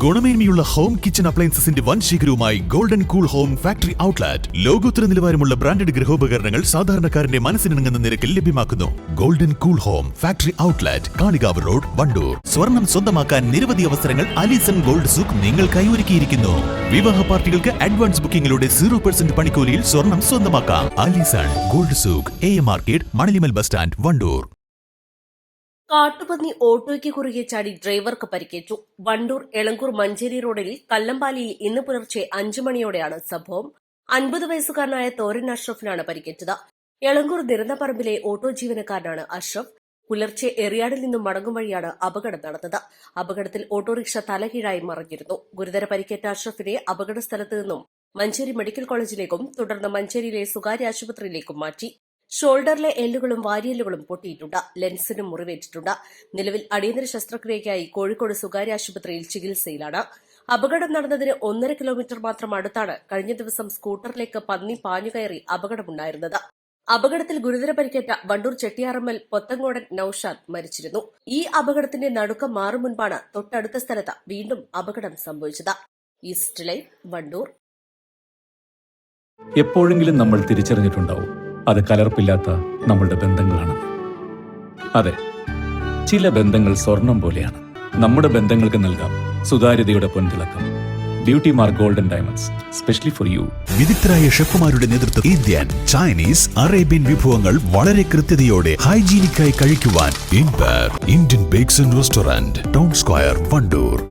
ഗുണമേന്മയുള്ള home kitchen അപ്ലയൻസസിന്റെ വൻ ശേഖരവുമായി Golden Cool Home factory outlet. ലോകോത്തര നിലവാരമുള്ള ബ്രാൻഡഡ് ഗൃഹോപകരണങ്ങൾ സാധാരണക്കാരന്റെ മനസ്സിനിണങ്ങുന്ന നിരക്കിൽ ലഭ്യമാക്കുന്നു. Golden Cool Home factory outlet, Kalikavu road, Wandoor. സ്വർണം സ്വന്തമാക്കാൻ നിരവധി അവസരങ്ങൾ അലിസൺ ഗോൾഡ് സൂക്ക് നിങ്ങൾക്കായി ഒരുക്കിയിരിക്കുന്നു. വിവാഹ പാർട്ടികൾക്ക് അഡ്വാൻസ് ബുക്കിംഗിലൂടെ 0% പണിക്കൂലിയിൽ സ്വർണം സ്വന്തമാക്കാം. Alison gold souk, AM market, Manalimal bus stand, Wandoor. കാട്ടുപന്നി ഓട്ടോയ്ക്ക് കുറുകെ ചാടി ഡ്രൈവർക്ക് പരിക്കേറ്റു. വണ്ടൂർ എളങ്കൂർ മഞ്ചേരി റോഡിൽ കല്ലമ്പാലിയിൽ ഇന്ന് പുലർച്ചെ 5 മണിയോടെയാണ് സംഭവം. 50 വയസ്സുകാരനായ തോരൻ അഷ്റഫിനാണ് പരിക്കേറ്റത്. എളങ്കൂർ നിരന്നപ്പറമ്പിലെ ഓട്ടോ ജീവനക്കാരനാണ് അഷ്റഫ്. പുലർച്ചെ എറിയാടിൽ നിന്നും മടങ്ങും വഴിയാണ് അപകടം നടന്നത്. അപകടത്തിൽ ഓട്ടോറിക്ഷ തലകീഴായി മറിഞ്ഞിരുന്നു. ഗുരുതര പരിക്കേറ്റ അഷ്റഫിനെ അപകട സ്ഥലത്ത് നിന്നും മഞ്ചേരി മെഡിക്കൽ കോളേജിലേക്കും തുടർന്ന് മഞ്ചേരിയിലെ സ്വകാര്യ ആശുപത്രിയിലേക്കും മാറ്റി. ഷോൾഡറിലെ എല്ലുകളും വാരിയെല്ലുകളും പൊട്ടിയിട്ടുണ്ട്. ലെൻസിനും മുറിവേറ്റിട്ടുണ്ട്. നിലവിൽ അടിയന്തര ശസ്ത്രക്രിയയ്ക്കായി കോഴിക്കോട് സ്വകാര്യ ആശുപത്രിയിൽ ചികിത്സയിലാണ്. അപകടം നടന്നതിന് 1.5 കിലോമീറ്റർ മാത്രം അടുത്താണ് കഴിഞ്ഞ ദിവസം സ്കൂട്ടറിലേക്ക് പന്നി പാഞ്ഞുകയറി അപകടമുണ്ടായിരുന്നത്. അപകടത്തിൽ ഗുരുതര പരിക്കേറ്റ വണ്ടൂർ ചെട്ടിയാറമ്മൽ പൊത്തങ്കോടൻ നൌഷാദ് മരിച്ചിരുന്നു. ഈ അപകടത്തിന്റെ നടുക്കം മാറും മുൻപാണ് തൊട്ടടുത്ത സ്ഥലത്ത് വീണ്ടും അപകടം സംഭവിച്ചത്. East live, Wandoor. എപ്പോഴെങ്കിലും നമ്മൾ തിരിച്ചറിഞ്ഞിട്ടുണ്ടാവും അത് കലർപ്പില്ലാത്ത നമ്മളുടെ ബന്ധങ്ങളാണ്. അതെ, ചില ബന്ധങ്ങൾ സ്വർണം പോലെയാണ്. നമ്മുടെ ബന്ധങ്ങൾക്ക് നൽകാം സുതാര്യതയുടെ പൊൻതിളക്കം. Beauty mark golden diamonds, specially for you. വിദഗ്ധരായ ഷെഫുമാരുടെ നേതൃത്വത്തിൽ ഇന്ത്യൻ, ചൈനീസ്, അറേബ്യൻ വിഭവങ്ങൾ വളരെ കൃത്യതയോടെ ഹൈജീനിക്കായി കഴിക്കുവാൻ Indian bakes and restaurant, town square, Wandoor.